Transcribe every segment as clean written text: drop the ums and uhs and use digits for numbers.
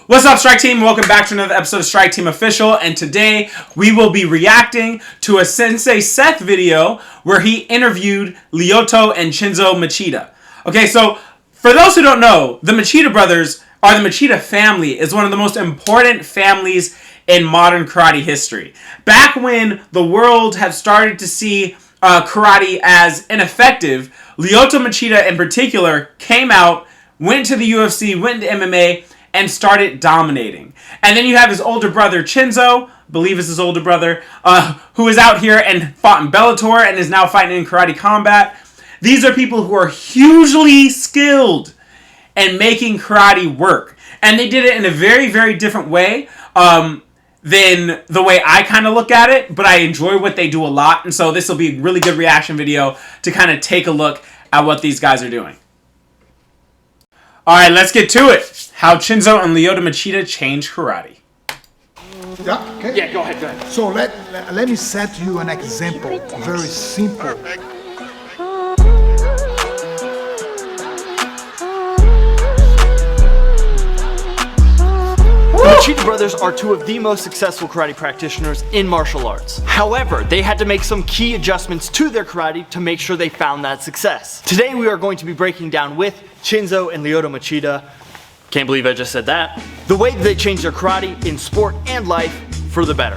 What's up, Strike Team? Welcome back to another episode of Strike Team Official, and today we will be reacting to a Sensei Seth video where he interviewed Lyoto and Shinzo Machida. Okay, so for those who don't know, the Machida brothers, or the Machida family, is one of the most important families in modern karate history. Back when the world had started to see karate as ineffective, Lyoto Machida in particular came out, went to the UFC, went into MMA, and started dominating. And then you have his older brother, Shinzo, I believe is his older brother, who is out here and fought in Bellator and is now fighting in karate combat. These are people who are hugely skilled in making karate work. And they did it in a very, very different way than the way I kind of look at it, but I enjoy what they do a lot. And so this will be a really good reaction video to kind of take a look at what these guys are doing. All right, let's get to it. How Shinzo and Lyoto Machida changed karate. Yeah, okay. Yeah, go ahead. So let me set you an example, very simple. The Machida brothers are two of the most successful karate practitioners in martial arts. However, they had to make some key adjustments to their karate to make sure they found that success. Today we are going to be breaking down with Shinzo and Lyoto Machida, can't believe I just said that, the way they changed their karate in sport and life for the better.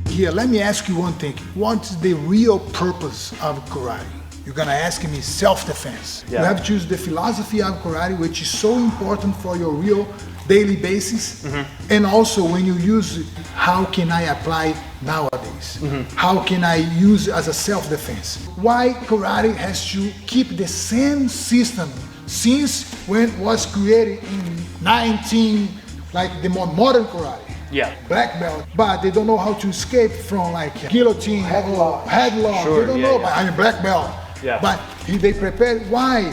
Here, let me ask you one thing. What's the real purpose of karate? You're gonna ask me self-defense. Yeah. You have to choose the philosophy of karate, which is so important for your real daily basis. And also when you use it, how can I apply it nowadays? How can I use it as a self-defense? Why karate has to keep the same system since when it was created in like the more modern karate. Yeah. Black belt, but they don't know how to escape from like guillotine, headlock. Sure, They don't know, but I'm a black belt. Yeah. But they prepare. Why?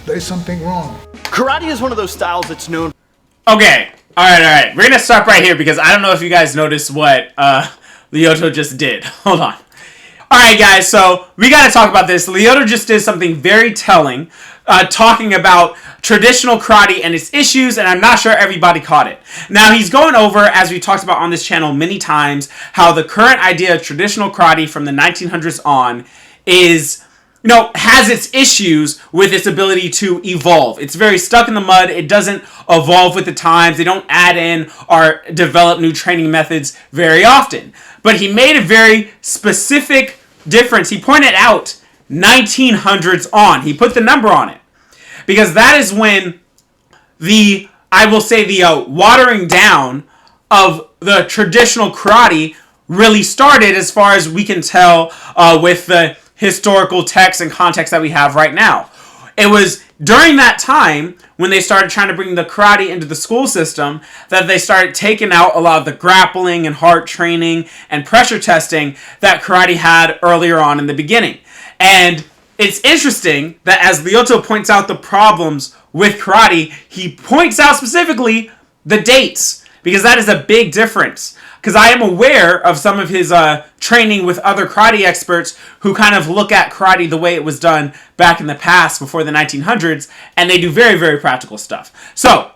There is something wrong. Karate is one of those styles that's known. Okay, all right. We're gonna stop right here because I don't know if you guys noticed what Lyoto just did. Hold on. All right, guys. So we gotta talk about this. Lyoto just did something very telling, talking about traditional karate and its issues, and I'm not sure everybody caught it. Now, he's going over, as we talked about on this channel many times, how the current idea of traditional karate from the 1900s on is, has its issues with its ability to evolve. It's very stuck in the mud. It doesn't evolve with the times. They don't add in or develop new training methods very often. But he made a very specific difference. He pointed out 1900s on. He put the number on it. Because that is when the watering down of the traditional karate really started, as far as we can tell with the historical text and context that we have right now. It was during that time when they started trying to bring the karate into the school system that they started taking out a lot of the grappling and heart training and pressure testing that karate had earlier on in the beginning. And it's interesting that as Lyoto points out the problems with karate, he points out specifically the dates, because that is a big difference. Because I am aware of some of his training with other karate experts who kind of look at karate the way it was done back in the past before the 1900s, and they do very, very practical stuff. So,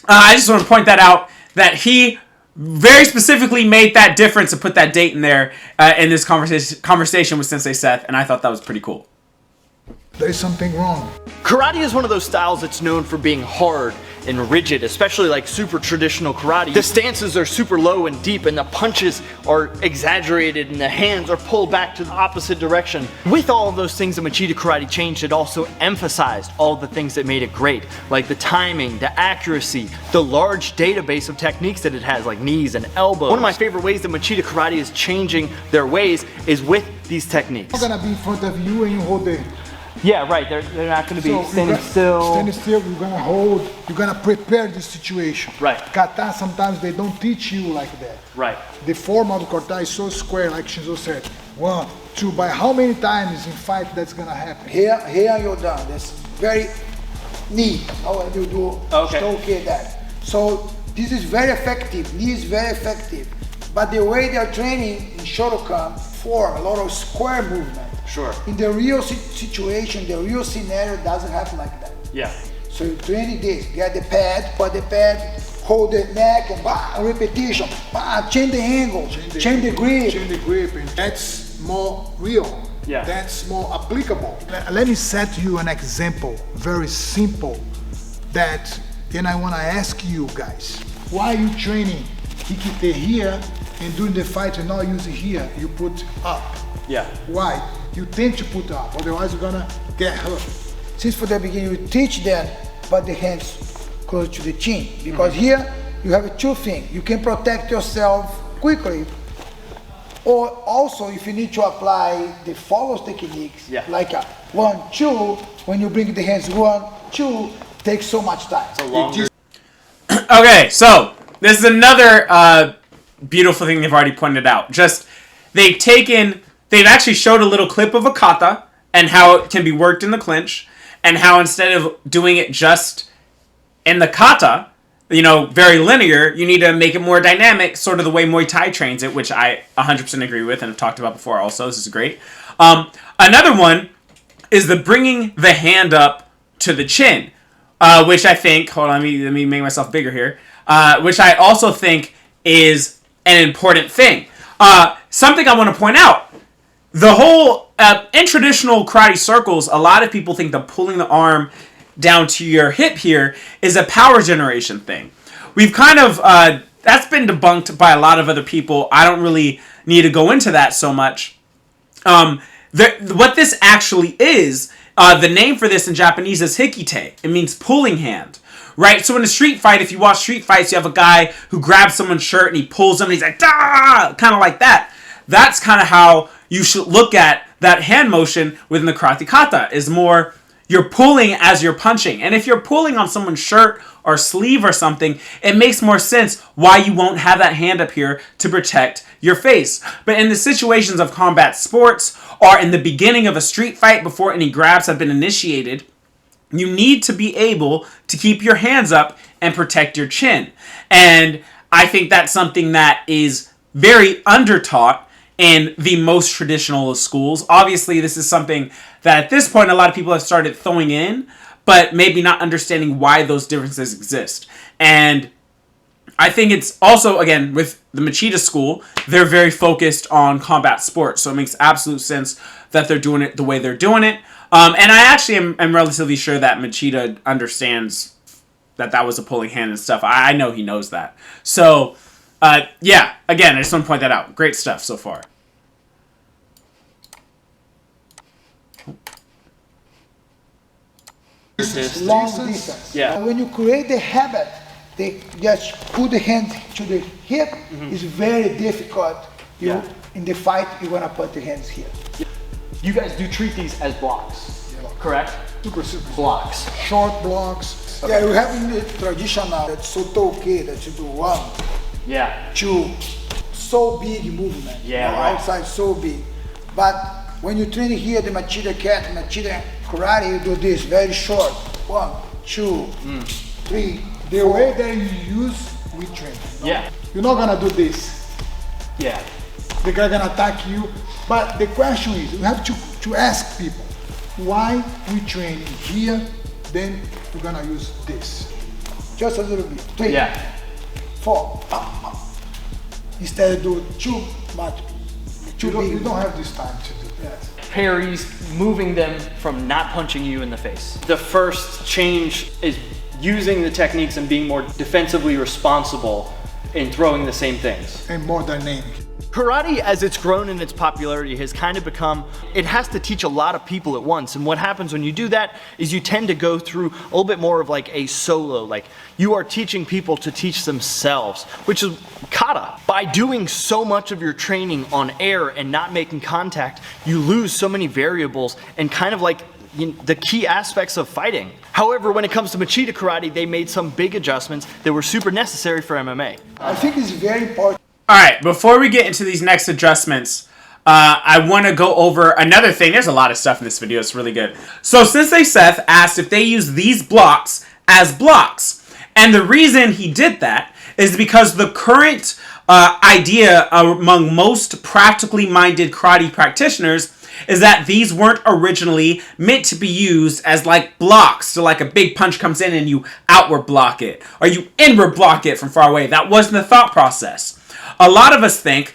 I just want to point that out, that he very specifically made that difference and put that date in there in this conversation with Sensei Seth, and I thought that was pretty cool. There is something wrong. Karate is one of those styles that's known for being hard and rigid, especially like super traditional karate. The stances are super low and deep, and the punches are exaggerated, and the hands are pulled back to the opposite direction. With all of those things that Machida karate changed, it also emphasized all the things that made it great, like the timing, the accuracy, the large database of techniques that it has, like knees and elbows. One of my favorite ways that Machida karate is changing their ways is with these techniques. I'm gonna be in front of you and you hold the. Yeah, right. They're not going to be standing still. Standing still, you're gonna hold, you're gonna prepare the situation. Right. Kata, sometimes they don't teach you like that. Right. The form of kata is so square, like Shinzo said. 1, 2, by how many times in fight that's gonna happen? Here you're done. That's very knee. How you do stoke that. So this is very effective. Knee is very effective. But the way they are training in Shotokan form a lot of square movement. Sure. In the real situation, the real scenario doesn't happen like that. Yeah. So you train this, get the pad, put the pad, hold the neck, and repetition, change the angle, change the grip. Change the grip, and that's more real. Yeah. That's more applicable. Let me set you an example, very simple, that then I want to ask you guys, why are you training Kikite here and during the fight you not use it here, you put up? Yeah. Why? You tend to put up, otherwise you're gonna get hurt. Since for the beginning you teach them, put the hands close to the chin, because here you have two things. You can protect yourself quickly, or also if you need to apply the follow techniques, like a 1, 2, when you bring the hands 1, 2, takes so much time. It's a longer. Okay, so this is another beautiful thing they've already pointed out. Just they've actually showed a little clip of a kata and how it can be worked in the clinch, and how instead of doing it just in the kata, you know, very linear, you need to make it more dynamic, sort of the way Muay Thai trains it, which I 100% agree with and have talked about before also. This is great. Another one is the bringing the hand up to the chin, which I think, hold on, let me make myself bigger here, which I also think is an important thing. Something I want to point out, the whole, in traditional karate circles, a lot of people think that pulling the arm down to your hip here is a power generation thing. We've kind of, that's been debunked by a lot of other people. I don't really need to go into that so much. What this actually is, the name for this in Japanese is hikite. It means pulling hand, right? So in a street fight, if you watch street fights, you have a guy who grabs someone's shirt and he pulls them and he's like, "Dah!" Kind of like that. That's kind of how you should look at that hand motion within the karate kata, is more you're pulling as you're punching. And if you're pulling on someone's shirt or sleeve or something, it makes more sense why you won't have that hand up here to protect your face. But in the situations of combat sports or in the beginning of a street fight before any grabs have been initiated, you need to be able to keep your hands up and protect your chin. And I think that's something that is very undertaught in the most traditional of schools. Obviously, this is something that at this point a lot of people have started throwing in, but maybe not understanding why those differences exist. And I think it's also, again, with the Machida school, they're very focused on combat sports, so it makes absolute sense that they're doing it the way they're doing it. And I actually am relatively sure that Machida understands that was a pulling hand and stuff. I know he knows that. So, yeah, again, I just want to point that out. Great stuff so far. Long distance. Yeah. When you create the habit, they just put the hand to the hip, is very difficult. In the fight, you're gonna put the hands here. You guys do treat these as blocks, correct? Super Blocks. short blocks. Yeah, we have in the traditional that sotoke that you do 1, Yeah. 2, so big movement. Yeah, right. Outside so big. But when you train here, the Machida cat, Machida karate, you do this very short. 1, 2, 3. The way that you use, we train. Yeah. You're not gonna do this. Yeah. The guy gonna attack you. But the question is, we have to ask people, why we train here, then we're gonna use this. Just a little bit. 3, Yeah. 4. Instead of do too much. Too big. You don't have this time to do that. Parries, moving them from not punching you in the face. The first change is using the techniques and being more defensively responsible in throwing the same things. And more dynamic. Karate, as it's grown in its popularity, has kind of become, it has to teach a lot of people at once. And what happens when you do that is you tend to go through a little bit more of like a solo, like you are teaching people to teach themselves, which is kata. By doing so much of your training on air and not making contact, you lose so many variables and kind of like the key aspects of fighting. However, when it comes to Machida karate, they made some big adjustments that were super necessary for MMA. I think it's very important. All right, before we get into these next adjustments, I want to go over another thing. There's a lot of stuff in this video. It's really good. So Sensei Seth asked if they use these blocks as blocks. And the reason he did that is because the current idea among most practically minded karate practitioners is that these weren't originally meant to be used as like blocks. So like a big punch comes in and you outward block it, or you inward block it from far away. That wasn't the thought process. A lot of us think,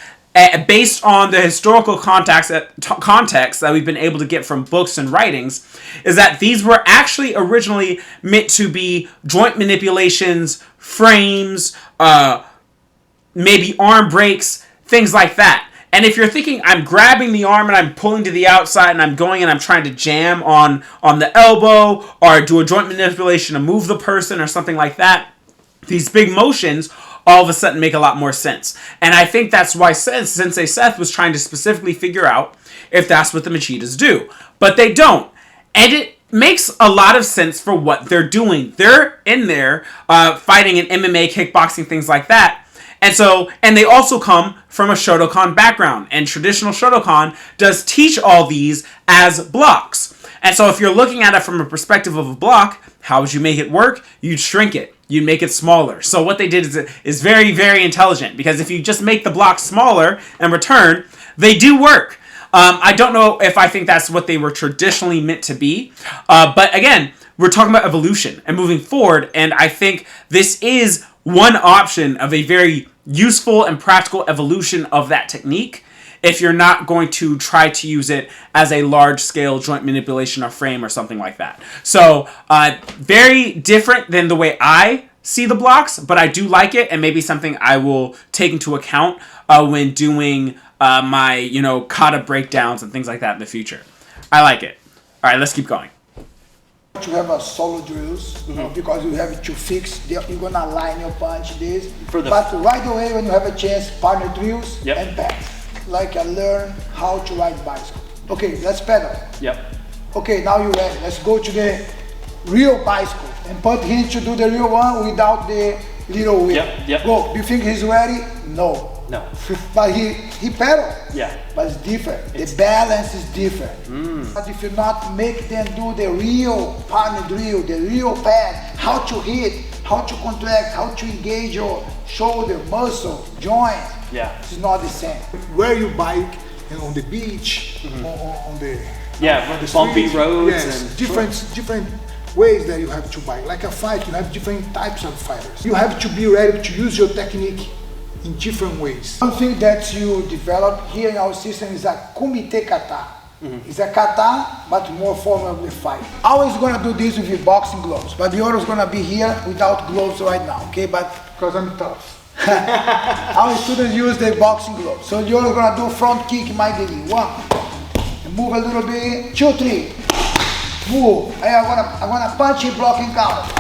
based on the historical context that we've been able to get from books and writings, is that these were actually originally meant to be joint manipulations, frames, maybe arm breaks, things like that. And if you're thinking, I'm grabbing the arm and I'm pulling to the outside and I'm going and I'm trying to jam on the elbow or do a joint manipulation to move the person or something like that, these big motions all of a sudden make a lot more sense. And I think that's why Sensei Seth was trying to specifically figure out if that's what the Machidas do. But they don't. And it makes a lot of sense for what they're doing. They're in there fighting in MMA, kickboxing, things like that. And they also come from a Shotokan background. And traditional Shotokan does teach all these as blocks. And so if you're looking at it from a perspective of a block, how would you make it work? You'd shrink it. You'd make it smaller. So what they did is very, very intelligent. Because if you just make the blocks smaller and return, they do work. I don't know if I think that's what they were traditionally meant to be. But again, we're talking about evolution and moving forward. And I think this is one option of a very useful and practical evolution of that technique, if you're not going to try to use it as a large-scale joint manipulation or frame or something like that. So, very different than the way I see the blocks, but I do like it, and maybe something I will take into account when doing my, kata breakdowns and things like that in the future. I like it. All right, let's keep going. To have a solo drills, because you have to fix, you're gonna align your punch this. But right away when you have a chance, partner drills and pads. Like I learn how to ride bicycle. Okay, let's pedal. Yep. Okay, now you're ready. Let's go to the real bicycle and put him to do the real one without the little wheel. Yep. Go. Do you think he's ready? No. But he pedal. Yeah. But it's different. The balance is different. But if you not make them do the real partner drill, the real pad, how to hit, how to contract, how to engage your shoulder, muscle, joint. Yeah. It's not the same. Where you bike and on the beach, on the bumpy street, roads, yes, and different ways that you have to bike. Like a fight, you have different types of fighters. You have to be ready to use your technique in different ways. One thing that you develop here in our system is a kumite kata. It's a kata, but more form of the fight. Always gonna do this with your boxing gloves, but the other is gonna be here without gloves right now, okay? But because I'm tough. Our students use the boxing gloves. So you're gonna do front kick immediately. 1. And move a little bit. 2, 3. Move. And I'm gonna punch and block and counter.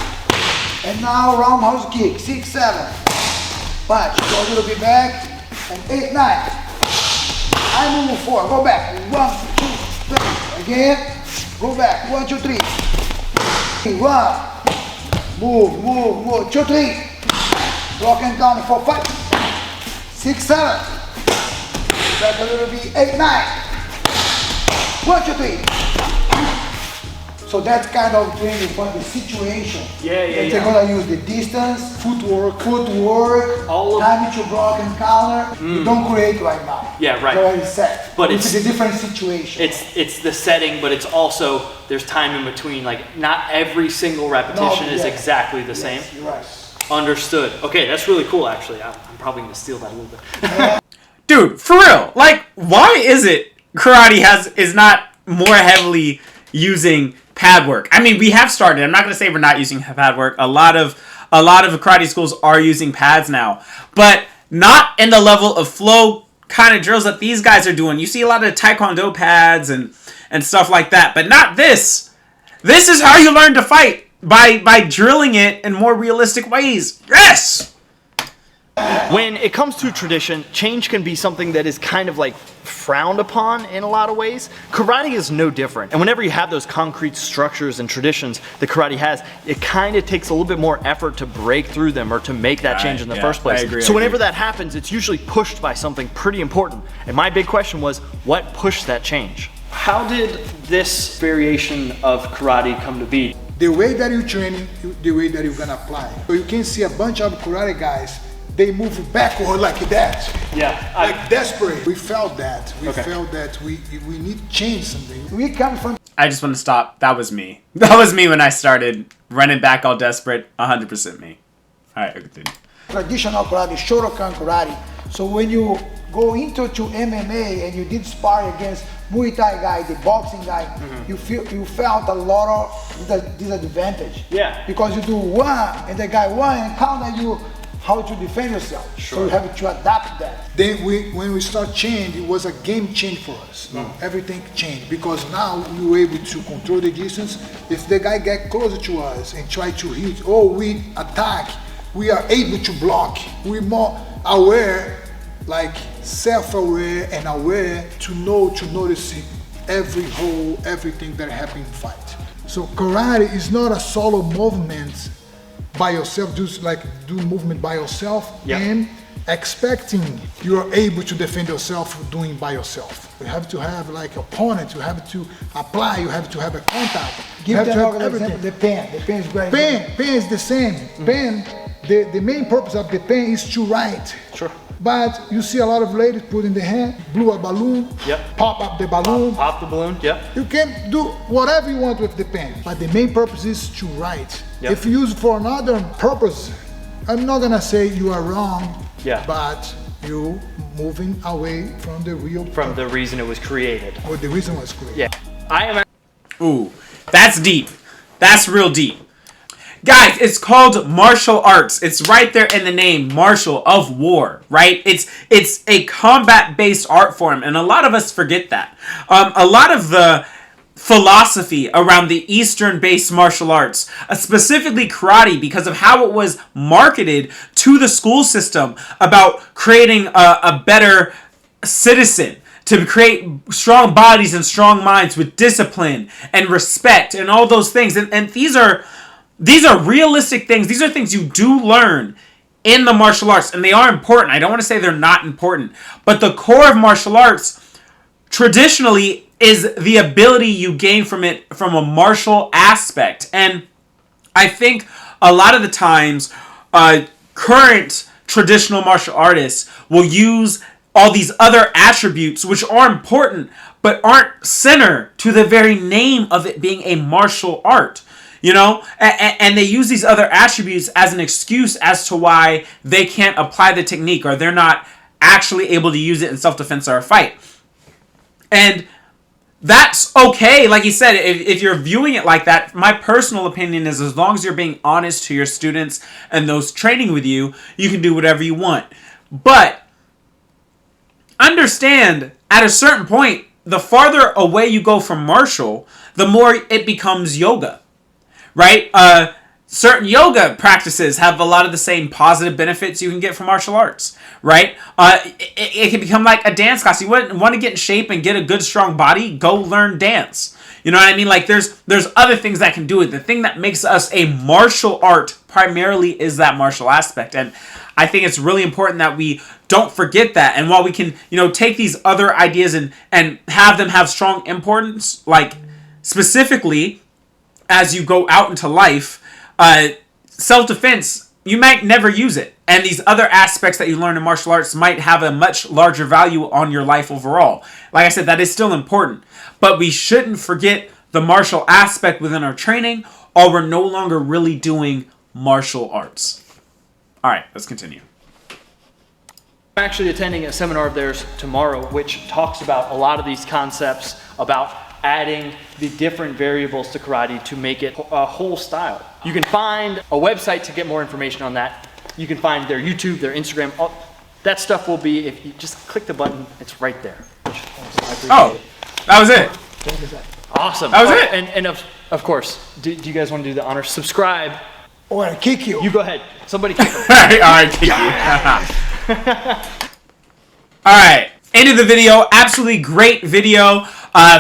And now roundhouse kick. 6, 7. Punch. Go a little bit back. And 8, 9. I move 4. Go back. 1, 2, 3. Again. Go back. 1, 2, 3. 1. Move. 2, 3. Block and counter for 5, 6, 7. Back a little bit. 8, 9. 1, 2, 3. So that's kind of training for the situation. They're gonna use the distance, footwork, all time to block and counter. You don't create right now. Yeah, right. It's already set. But it's a different situation. It's the setting, but it's also there's time in between. Like not every single repetition is exactly the same. You're right. Understood. Okay, that's really cool, actually. I'm probably going to steal that a little bit. Dude, for real. Like, why is it karate is not more heavily using pad work? I mean, we have started. I'm not going to say we're not using pad work. A lot of karate schools are using pads now. But not in the level of flow kind of drills that these guys are doing. You see a lot of taekwondo pads and stuff like that. But not this. This is how you learn to fight. By drilling it in more realistic ways. Yes! When it comes to tradition, change can be something that is kind of like frowned upon in a lot of ways. Karate is no different. And whenever you have those concrete structures and traditions that karate has, it kind of takes a little bit more effort to break through them or to make that change in the first place. So whenever that happens, it's usually pushed by something pretty important. And my big question was, what pushed that change? How did this variation of karate come to be? The way that you train, the way that you're gonna apply. So you can see a bunch of karate guys they move backward like that. Yeah. Like desperate. We felt that. We felt that we need to change something. We come from... I just want to stop. That was me. That was me when I started running back all desperate. 100% me. All right, continue. Traditional karate, Shotokan karate. So when you go into MMA and you did spar against Muay Thai guy, the boxing guy, you felt a lot of disadvantage. Yeah. Because you do one and the guy one and counter you how to defend yourself. Sure. So you have to adapt that. Then when we start change, it was a game change for us. Everything changed because now we were able to control the distance. If the guy get closer to us and try to hit or we attack, we are able to block. We're more aware, like self-aware and aware to notice everything that happens in fight. So karate is not a solo movement by yourself, do movement by yourself and expecting you are able to defend yourself doing by yourself. You have to have like opponent, you have to apply, you have to have a contact. Give them everything. The pen. The pen is very Pen is the same. Pen, the main purpose of the pen is to write. Sure. But you see a lot of ladies put in the hand, blew a balloon, pop up the balloon. Pop the balloon, You can do whatever you want with the pen, but the main purpose is to write. If you use it for another purpose, I'm not gonna say you are wrong, but you moving away from the real from the reason it was created. Or the reason it was created. Yeah. I am. Ooh, that's deep. That's real deep. Guys, it's called martial arts. It's right there in the name, martial of war, right? It's a combat-based art form, and a lot of us forget that. A lot of the philosophy around the Eastern-based martial arts, specifically karate, because of how it was marketed to the school system about creating a better citizen, to create strong bodies and strong minds with discipline and respect and all those things. And these are realistic things. These are things you do learn in the martial arts, and they are important. I don't want to say they're not important, but the core of martial arts traditionally is the ability you gain from it from a martial aspect. And I think a lot of the times current traditional martial artists will use all these other attributes which are important but aren't center to the very name of it being a martial art. You know, and they use these other attributes as an excuse as to why they can't apply the technique or they're not actually able to use it in self-defense or a fight. And that's okay. Like you said, if you're viewing it like that, my personal opinion is as long as you're being honest to your students and those training with you, you can do whatever you want. But understand, at a certain point, the farther away you go from martial, the more it becomes yoga. Right? Certain yoga practices have a lot of the same positive benefits you can get from martial arts. Right? It can become like a dance class. You want to get in shape and get a good, strong body? Go learn dance. You know what I mean? Like there's other things that can do it. The thing that makes us a martial art primarily is that martial aspect. And I think it's really important that we don't forget that. And while we can, take these other ideas and have them have strong importance, like specifically as you go out into life, self-defense, you might never use it. And these other aspects that you learn in martial arts might have a much larger value on your life overall. Like I said, that is still important. But we shouldn't forget the martial aspect within our training, or we're no longer really doing martial arts. All right, let's continue. I'm actually attending a seminar of theirs tomorrow, which talks about a lot of these concepts about adding the different variables to karate to make it a whole style. You can find a website to get more information on that. You can find their YouTube, their Instagram. That stuff will be, if you just click the button, it's right there. Oh, that was it. Awesome. That was it. And of course, do you guys want to do the honor? Subscribe. Or I kick you. You go ahead. Somebody kick him. All right, kick you. All right, end of the video. Absolutely great video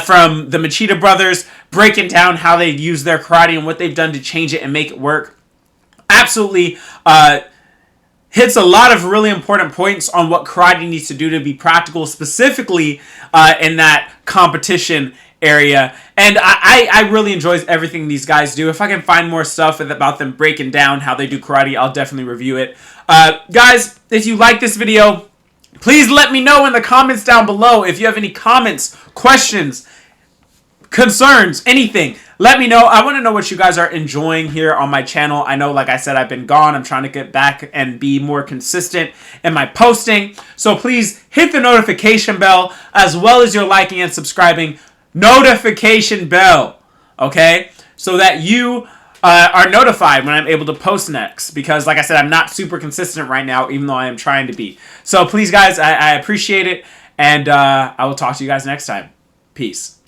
from the Machida brothers, breaking down how they use their karate and what they've done to change it and make it work. Absolutely hits a lot of really important points on what karate needs to do to be practical, specifically in that competition area. And I really enjoy everything these guys do. If I can find more stuff about them breaking down how they do karate, I'll definitely review it. Guys, if you like this video, please let me know in the comments down below. If you have any comments, questions, concerns, anything, let me know. I want to know what you guys are enjoying here on my channel. I know, like I said, I've been gone. I'm trying to get back and be more consistent in my posting. So please hit the notification bell, as well as your liking and subscribing. Notification bell, okay? So that you are notified when I'm able to post next. Because, like I said, I'm not super consistent right now, even though I am trying to be. So please, guys, I appreciate it. And I will talk to you guys next time. Peace.